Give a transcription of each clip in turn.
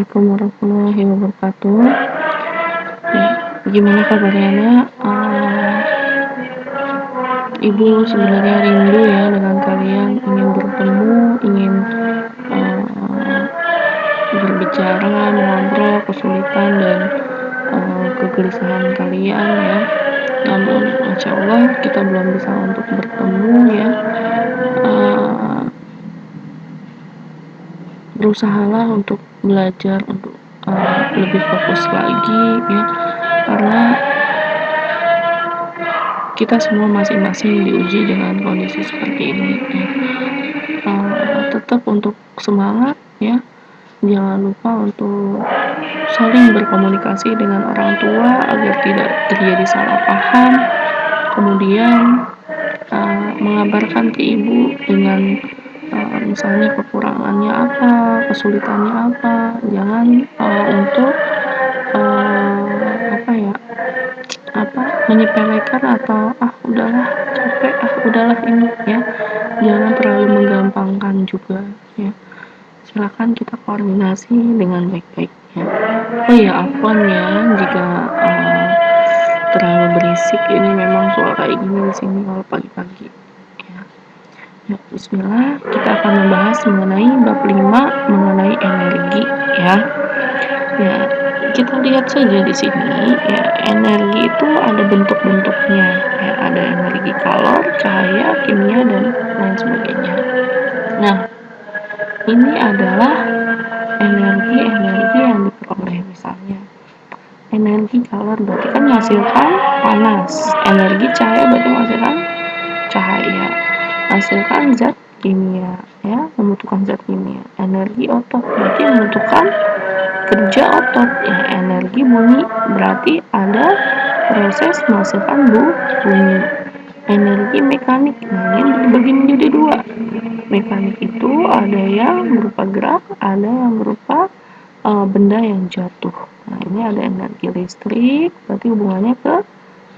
Assalamualaikum warahmatullahi wabarakatuh. Ya, gimana kabarnya Nak? Ibu sebenarnya rindu ya dengan kalian, ingin bertemu, ingin berbicara, mengobrol kesulitan dan kegelisahan kalian ya. Namun Masya Allah kita belum bisa untuk bertemu ya. Berusahalah untuk belajar untuk lebih fokus lagi ya, karena kita semua masing-masing diuji dengan kondisi seperti ini ya. Tetap untuk semangat ya, jangan lupa untuk saling berkomunikasi dengan orang tua agar tidak terjadi salah paham, kemudian mengabarkan ke ibu dengan misalnya kekurangannya apa, kesulitannya apa. Jangan untuk menyepelekan atau udahlah capek, udahlah ini ya. Jangan terlalu menggampangkan juga ya. Silakan kita koordinasi dengan baik-baik ya. Oh ya, afwan ya jika terlalu berisik, ini memang suara kayak gini di sini kalau pagi-pagi ya. Ya, bismillah, kita akan membahas mengenai bab 5 mengenai energi ya. Ya, kita lihat saja di sini ya, energi itu ada bentuk-bentuknya ya, ada energi kalor, cahaya, kimia dan lain sebagainya. Nah, ini adalah energi yang diperoleh, misalnya energi kalor berarti kan menghasilkan panas, energi cahaya berarti menghasilkan cahaya, menghasilkan zat kimia ya, membutuhkan zat kimia. Energi otot berarti membutuhkan kerja otot ya. Energi bunyi berarti ada proses menghasilkan bunyi. Energi mekanik, nah ini dibagi menjadi dua. Mekanik itu ada yang berupa gerak, ada yang berupa benda yang jatuh. Nah ini ada energi listrik, berarti hubungannya ke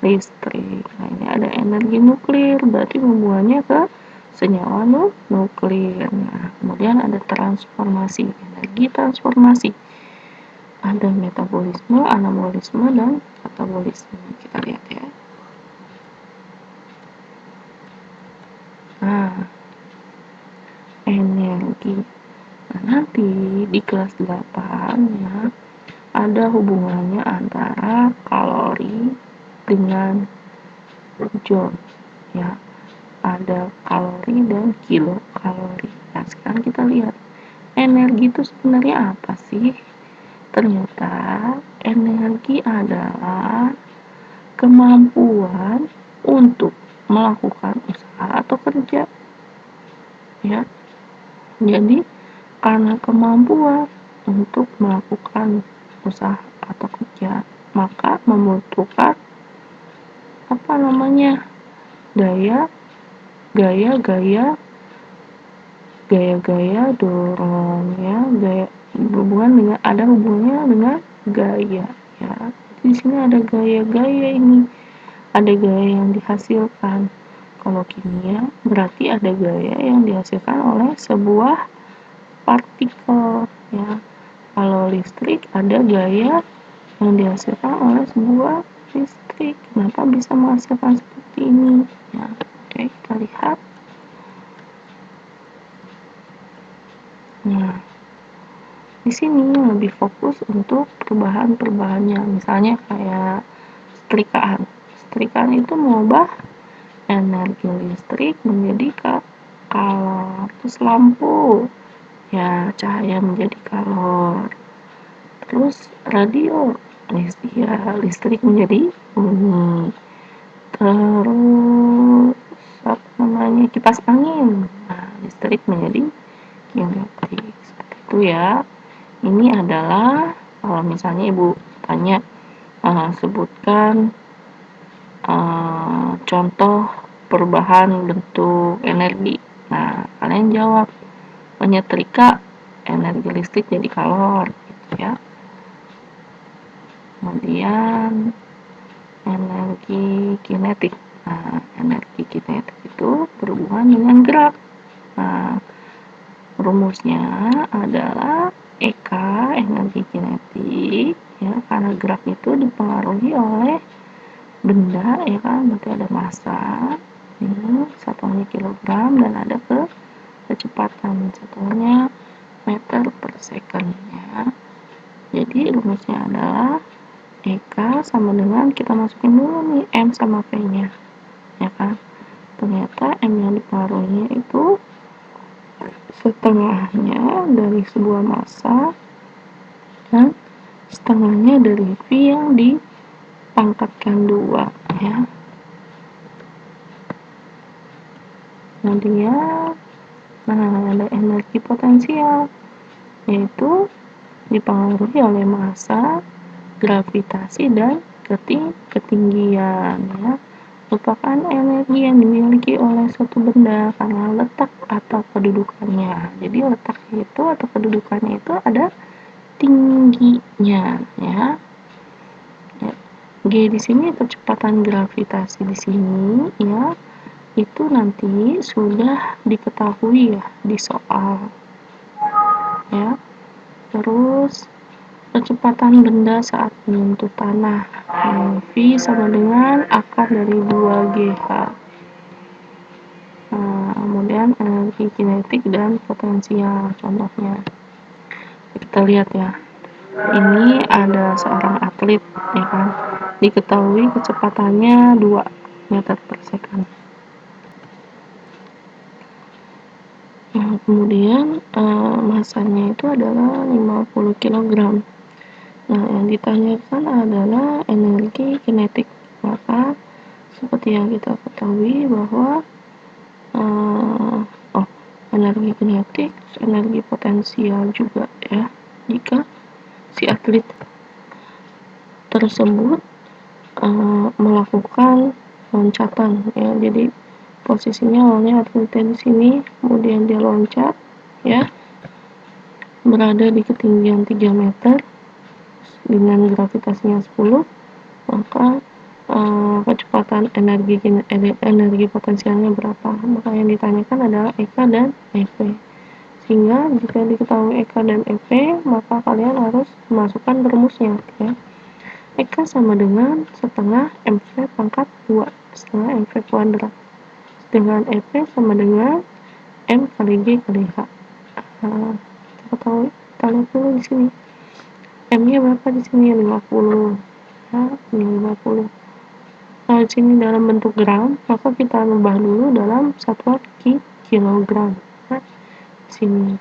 listrik. Nah ini ada energi nuklir, berarti hubungannya ke senyawa nuklir. Nah kemudian ada transformasi, energi transformasi. Ada metabolisme, anabolisme, dan katabolisme. Kita lihat ya. Nah, energi. Nah, nanti di kelas 8 ya, ada hubungannya antara kalori dengan joule ya. Ada kalori dan kilokalori. Nah, sekarang kita lihat energi itu sebenarnya apa sih? Ternyata energi adalah kemampuan untuk melakukan usaha atau kerja ya. Jadi karena kemampuan untuk melakukan usaha atau kerja, maka membutuhkan gaya dorong ya, gaya ada hubungannya dengan gaya ya. Di sini ada gaya-gaya, ini ada gaya yang dihasilkan. Kalau kimia berarti ada gaya yang dihasilkan oleh sebuah partikel ya. Kalau listrik ada gaya yang dihasilkan oleh sebuah listrik. Kenapa bisa menghasilkan seperti ini? Nah, oke, kita lihat. Nah, di sini lebih fokus untuk perubahan-perubahannya. Misalnya kayak setrikaan. Setrikaan itu mengubah energi listrik menjadi kalor. Terus lampu ya, cahaya menjadi kalor. Terus radio listrik menjadi bunyi. Terus kipas angin, nah listrik menjadi kinetik. Seperti itu ya. Ini adalah kalau misalnya ibu tanya sebutkan contoh perubahan bentuk energi. Nah kalian jawab, menyetrika energi listrik jadi kalor gitu ya. Kemudian energi kinetik. Nah, energi kinetik itu berhubungan dengan gerak. Nah, rumusnya adalah EK, energi kinetik ya, karena gerak itu dipengaruhi oleh benda ya kan, berarti ada massa ini satuannya kilogram dan ada kecepatan satuannya meter per second ya. Jadi rumusnya adalah EK sama dengan, kita masukin dulu nih M sama P nya ya kan, ternyata M yang dipengaruhinya itu setengahnya dari sebuah massa dan setengahnya dari V yang dipangkatkan 2 ya. Kemudian ada energi potensial, yaitu dipengaruhi oleh massa, gravitasi, dan ketinggian ya. Merupakan energi yang dimiliki oleh suatu benda karena letak atau kedudukannya. Jadi letak itu atau kedudukannya itu ada tingginya ya. G di sini kecepatan gravitasi di sini ya, itu nanti sudah diketahui ya di soal ya. Terus kecepatan benda saat menyentuh tanah, V sama dengan akar dari 2GH. Kemudian energi kinetik dan potensial, contohnya kita lihat ya, ini ada seorang atlet ya kan, diketahui kecepatannya 2 meter per second. Kemudian masanya itu adalah 50 kg. Nah, yang ditanyakan adalah energi kinetik. Maka seperti yang kita ketahui bahwa energi kinetik, energi potensial juga ya. Jika si atlet tersebut melakukan loncatan ya, jadi posisinya awalnya atletnya di sini, kemudian dia loncat ya, berada di ketinggian 3 meter dengan gravitasinya 10, maka kecepatan energi potensialnya berapa. Maka yang ditanyakan adalah EK dan EP. Sehingga jika diketahui EK dan EP, maka kalian harus masukkan rumusnya ya. EK sama dengan setengah mv pangkat 2, setengah mv kuadrat. Dengan EP sama dengan m kali g kali h. Kita lihat dulu di sini. M-nya berapa di sini? 50. Ya, ini 50. Kalau di sini dalam bentuk gram, maka kita ubah dulu dalam satuan kilogram. Nah, sini.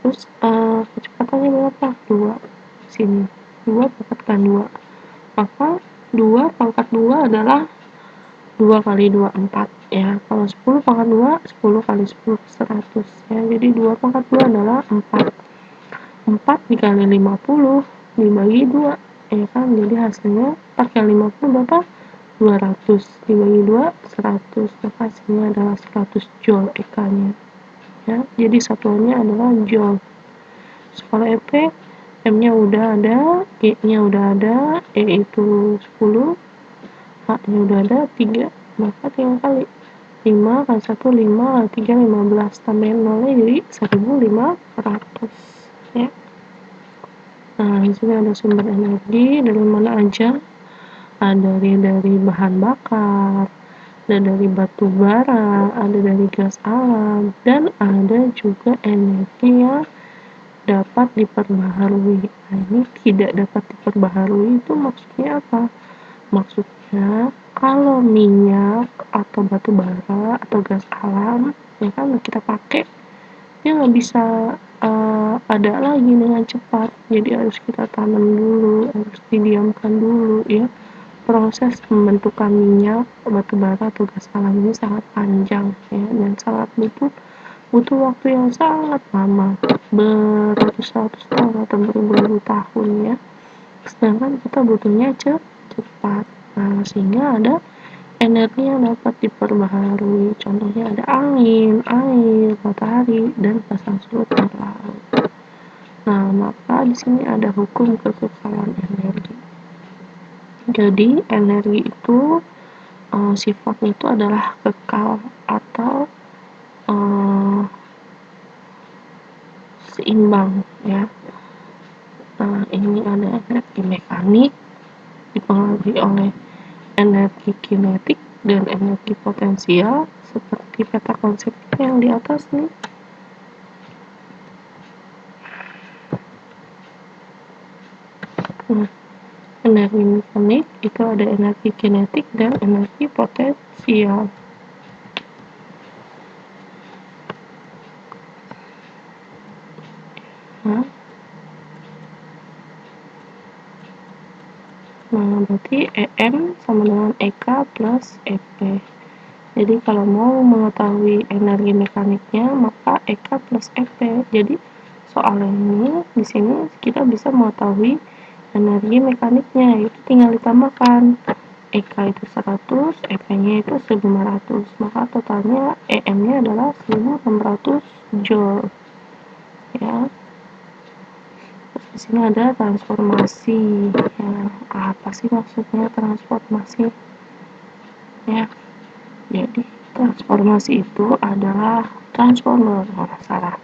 Terus kecepatannya berapa? 2. Sini. 2 pangkatkan 2. Maka 2 pangkat 2 adalah 2 kali 2, 4 ya. Kalau 10 pangkat 2, 10 kali 10, 100 ya. Jadi 2 pangkat 2 adalah 4. 4 dikali 50 dibagi 2 ya kan, jadi hasilnya 4 kali 50 berapa? 200 dibagi 2, 100, maka hasilnya adalah 100 joule EK nya ya. Jadi satuannya adalah joule. Kalau EP, M nya udah ada, E nya udah ada, E itu 10, H nya udah ada 3, maka tinggal kali 5 kali 1, 5 kali 3, 15, tambahin 0 nya jadi 1500 ya. Nah, di sini ada sumber energi dari mana aja? Ada dari bahan bakar, ada dari batu bara, ada dari gas alam, dan ada juga energi yang dapat diperbaharui. Nah, ini tidak dapat diperbaharui itu maksudnya apa? Maksudnya kalau minyak atau batu bara atau gas alam ya kan kita pakai, dia nggak bisa ada lagi dengan cepat, jadi harus kita tanam dulu, harus didiamkan dulu ya. Proses pembentukan minyak, batu bara atau gas alam ini sangat panjang ya, dan sangat butuh waktu yang sangat lama, beratus-ratus tahun atau beribu-ribu tahun ya. Sedangkan kita butuhnya cepat. Nah, sehingga ada energi yang dapat diperbaharui, contohnya ada angin, air, matahari, dan pasang surut air laut. Nah, maka di sini ada hukum kekekalan energi. Jadi energi itu sifatnya itu adalah kekal atau seimbang ya. ini dipengaruhi oleh energi kinetik dan energi potensial seperti peta konsepnya yang di atas nih. Nah, energi mekanik itu ada energi kinetik dan energi potensial. Nah, berarti EM sama dengan EK plus EP. Jadi kalau mau mengetahui energi mekaniknya, maka EK plus EP. Jadi soal ini di sini kita bisa mengetahui energi mekaniknya, itu tinggal ditambahkan. EK itu 100, EP-nya itu 1500. Maka totalnya EM-nya adalah 1600 Joule. Ya. Di sini ada transformasi. Ya, apa sih maksudnya transformasi? Ya, jadi transformasi itu adalah transformer. Salah.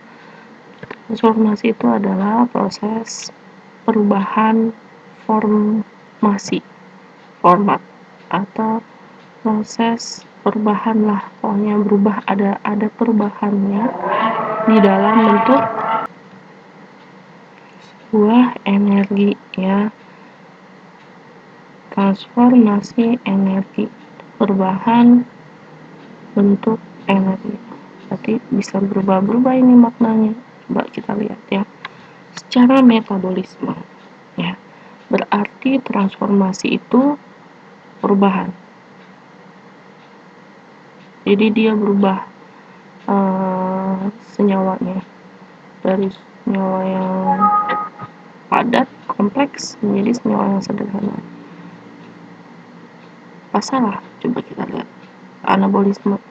Transformasi itu adalah proses perubahan formasi, format, atau proses perubahan lah. Pokoknya berubah, ada perubahannya di dalam bentuk sebuah energi, ya. Transformasi energi, perubahan bentuk energi. Berarti bisa berubah-berubah ini maknanya. Coba kita lihat ya. Secara metabolisme, ya. Berarti transformasi itu perubahan. Jadi dia berubah senyawanya dari senyawa yang padat, kompleks menjadi senyawa yang sederhana. Apa salah? Coba kita lihat. Anabolisme.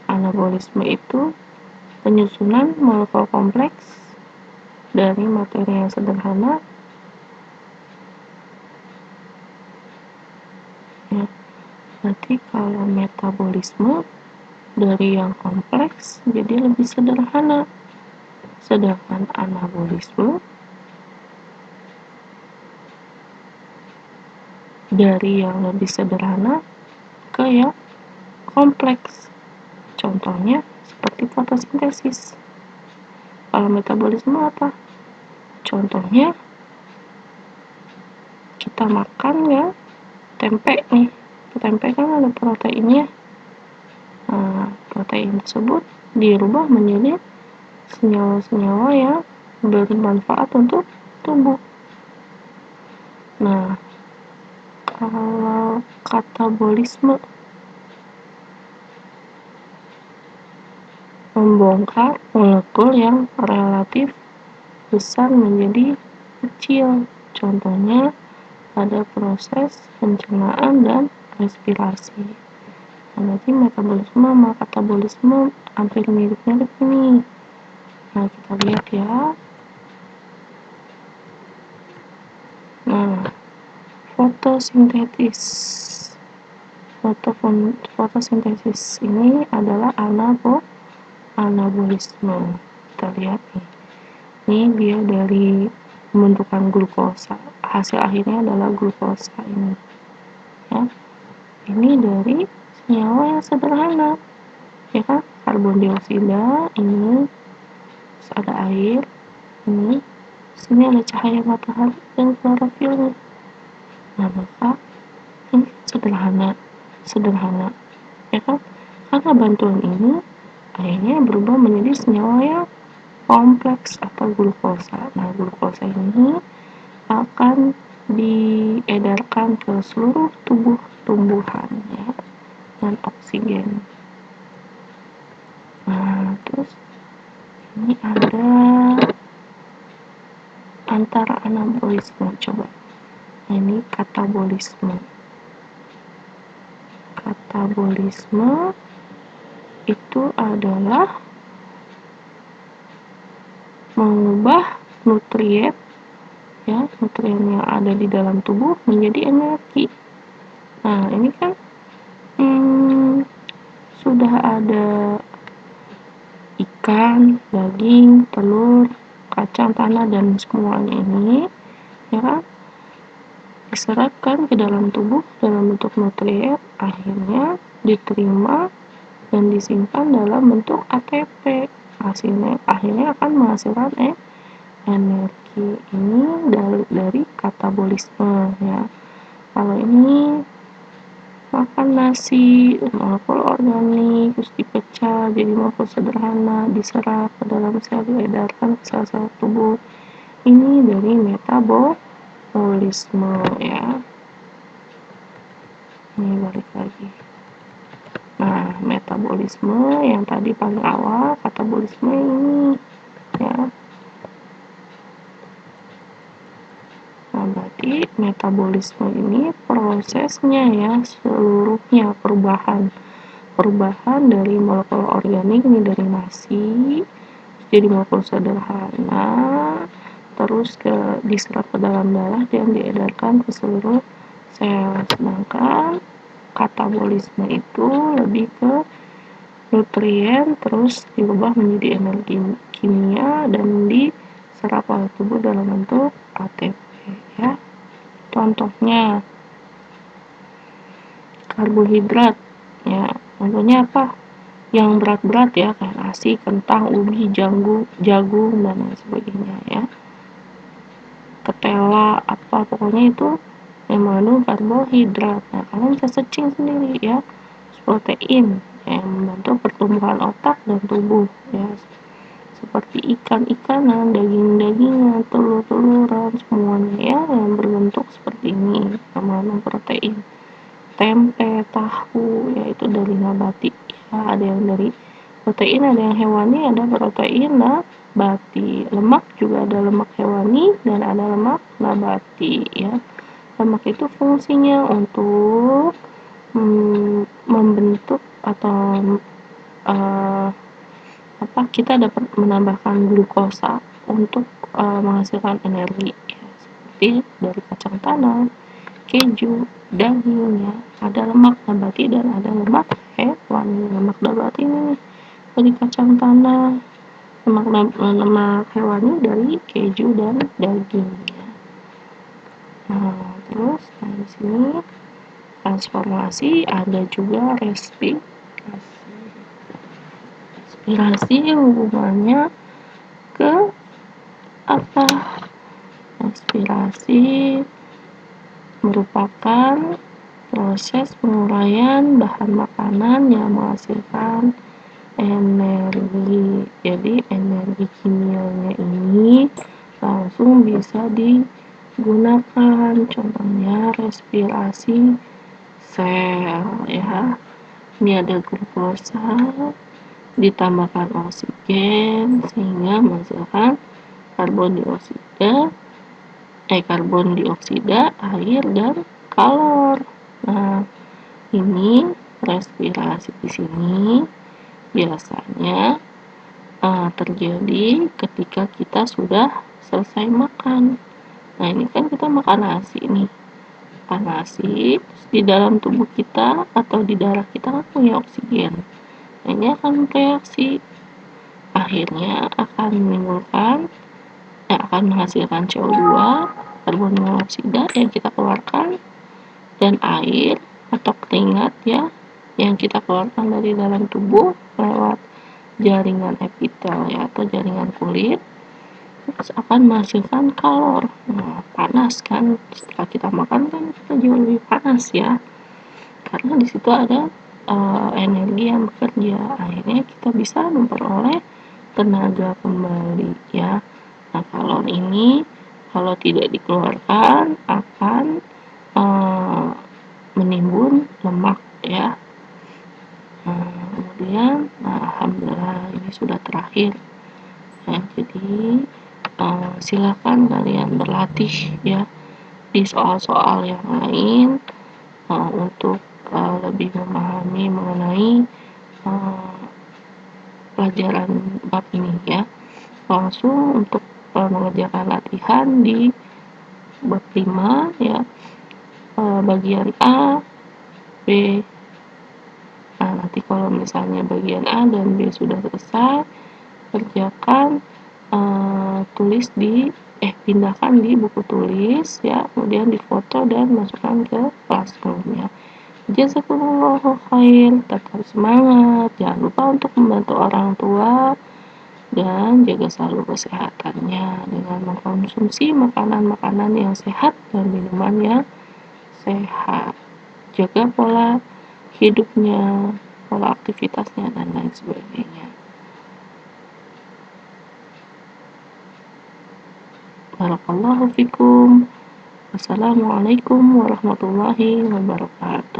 Anabolisme itu penyusunan molekul kompleks dari materi yang sederhana. Ya. Berarti kalau metabolisme dari yang kompleks jadi lebih sederhana. Sedangkan anabolisme dari yang lebih sederhana ke yang kompleks. Contohnya seperti fotosintesis. Kalau metabolisme apa? Contohnya kita makan ya tempe nih. Tempe kan ada proteinnya. Nah, protein tersebut dirubah menjadi senyawa-senyawa yang bermanfaat untuk tubuh. Nah, kalau katabolisme membongkar molekul yang relatif besar menjadi kecil. Contohnya pada proses pencernaan dan respirasi. Berarti metabolisme sama katabolisme hampir mirip-mirip nih. Nah, kita lihat ya. Nah, fotosintesis. Fotosintesis ini adalah anabolisme. Kita lihat nih. Ini dia dari pembentukan glukosa. Hasil akhirnya adalah glukosa ini. Ya. Ini dari senyawa yang sederhana. Ya kan? Karbon dioksida ini, terus ada air ini, sini ada cahaya matahari dan klorofilnya. Nah, maka ini sederhana, ya kan? Karena bantuan ini akhirnya berubah menjadi senyawa yang kompleks atau glukosa. Nah, glukosa ini akan diedarkan ke seluruh tubuh tumbuhan, ya, dan oksigen. Nah, terus ini ada antara anabolisme, coba. Ini katabolisme. Katabolisme itu adalah mengubah nutrien, ya, nutrien yang ada di dalam tubuh menjadi energi. Nah, ini kan sudah ada ikan, daging, telur, kacang tanah dan semuanya ini, ya kan? diserapkan ke dalam tubuh dalam bentuk nutrien, akhirnya diterima dan disimpan dalam bentuk ATP. Akhirnya akan menghasilkan energi. Ini dari katabolisme ya. Kalau ini makan nasi, molekul organik terus dipecah jadi molekul sederhana, diserap ke dalam sel, diedarkan ke sel-sel tubuh. Ini dari metabolisme ya. Ini balik lagi. Nah, metabolisme yang tadi paling awal, katabolisme ini ya. Nah, berarti metabolisme ini prosesnya ya, seluruhnya perubahan dari molekul organik ini dari nasi jadi molekul sederhana, terus diserap ke dalam darah dan diedarkan ke seluruh sel. Sedangkan katabolisme itu lebih ke nutrien terus diubah menjadi energi kimia dan diserap oleh tubuh dalam bentuk ATP ya. Contohnya karbohidrat ya, contohnya apa? Yang berat-berat ya, kayak nasi, kentang, ubi, jagung dan lain sebagainya ya. Ketela apa pokoknya itu yang mengandung karbohidrat. Nah, kalian bisa searching sendiri ya. Protein yang membantu pertumbuhan otak dan tubuh ya, seperti ikan-ikanan, daging-dagingan, telur-teluran, semuanya ya yang berbentuk seperti ini yang mengandung protein. Tempe, tahu yaitu dari nabati ya, ada yang dari protein, ada yang hewani, ada protein nabati. Lemak juga ada lemak hewani dan ada lemak nabati ya. Lemak itu fungsinya untuk membentuk atau kita dapat menambahkan glukosa untuk menghasilkan energi ya, seperti dari kacang tanah, keju, daging ya. Ada lemak nabati dan ada lemak hewani. Lemak nabati ini dari kacang tanah, lemak hewani dari keju dan daging ya. Nah, terus di sini transformasi, ada juga respirasi hubungannya ke apa? Respirasi merupakan proses penguraian bahan makanan yang menghasilkan energi. Jadi energi kimianya ini langsung bisa digunakan. Contohnya respirasi sel ya. Ini ada glukosa ditambahkan oksigen sehingga menghasilkan karbon dioksida, air dan kalor. Nah, ini respirasi di sini biasanya terjadi ketika kita sudah selesai makan. Nah, ini kan kita makan nasi nih. Makan nasi, di dalam tubuh kita atau di darah kita kan punya oksigen. Nah, ini akan reaksi, akhirnya akan menghasilkan CO2, karbon monoksida yang kita keluarkan, dan air atau keringat ya yang kita keluarkan dari dalam tubuh lewat jaringan epitel ya atau jaringan kulit, terus akan menghasilkan kalor. Nah, panas kan, setelah kita makan kan kita jauh lebih panas ya, karena di situ ada energi yang bekerja, akhirnya kita bisa memperoleh tenaga kembali ya. Nah, kalor ini kalau tidak dikeluarkan akan menimbun lemak ya. Kemudian alhamdulillah ini sudah terakhir ya. Jadi silakan kalian berlatih ya di soal-soal yang lain untuk lebih memahami mengenai pelajaran bab ini ya. Langsung untuk mengerjakan latihan di bab 5 ya, bagian A, B. Nah, nanti kalau misalnya bagian A dan B sudah selesai, kerjakan, tulis di pindahkan di buku tulis ya, kemudian difoto dan masukkan ke Classroom-nya. Jazakumullahu khair, tetap semangat, jangan lupa untuk membantu orang tua dan jaga selalu kesehatannya dengan mengkonsumsi makanan-makanan yang sehat dan minuman yang sehat. Jaga pola hidupnya, pola aktivitasnya, dan lain sebagainya. Barakallahu fikum. Wassalamualaikum warahmatullahi wabarakatuh.